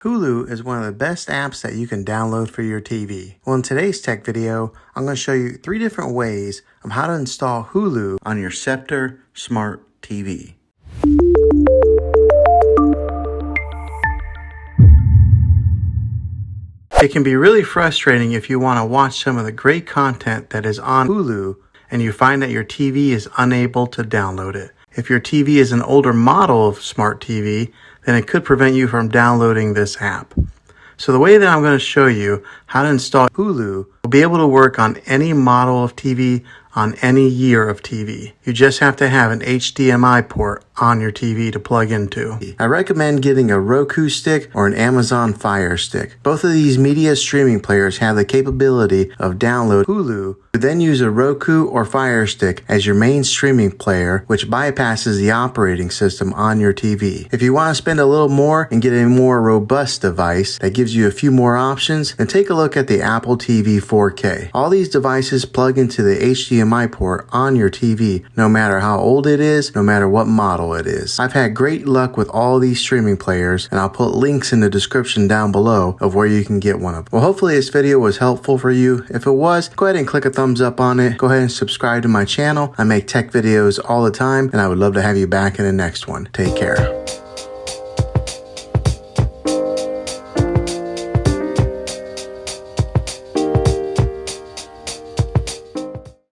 Hulu is one of the best apps that you can download for your TV. Well, in today's tech video, I'm going to show you 3 different ways of how to install Hulu on your Sceptre Smart TV. It can be really frustrating if you want to watch some of the great content that is on Hulu and you find that your TV is unable to download it. If your TV is an older model of smart TV, then it could prevent you from downloading this app. So the way that I'm going to show you how to install Hulu will be able to work on any model of TV on any year of TV. You just have to have an HDMI port on your TV to plug into. I recommend getting a Roku stick or an Amazon Fire Stick. Both of these media streaming players have the capability of download Hulu. You then use a Roku or Fire Stick as your main streaming player, which bypasses the operating system on your TV. If you want to spend a little more and get a more robust device that gives you a few more options, then take a look at the Apple TV 4K. All these devices plug into the HDMI port on your TV, no matter how old it is, no matter what model it is. I've had great luck with all these streaming players, and I'll put links in the description down below of where you can get one of them. Well, hopefully this video was helpful for you. If it was, go ahead and click a thumbs up on it. Go ahead and subscribe to my channel. I make tech videos all the time, and I would love to have you back in the next one. Take care.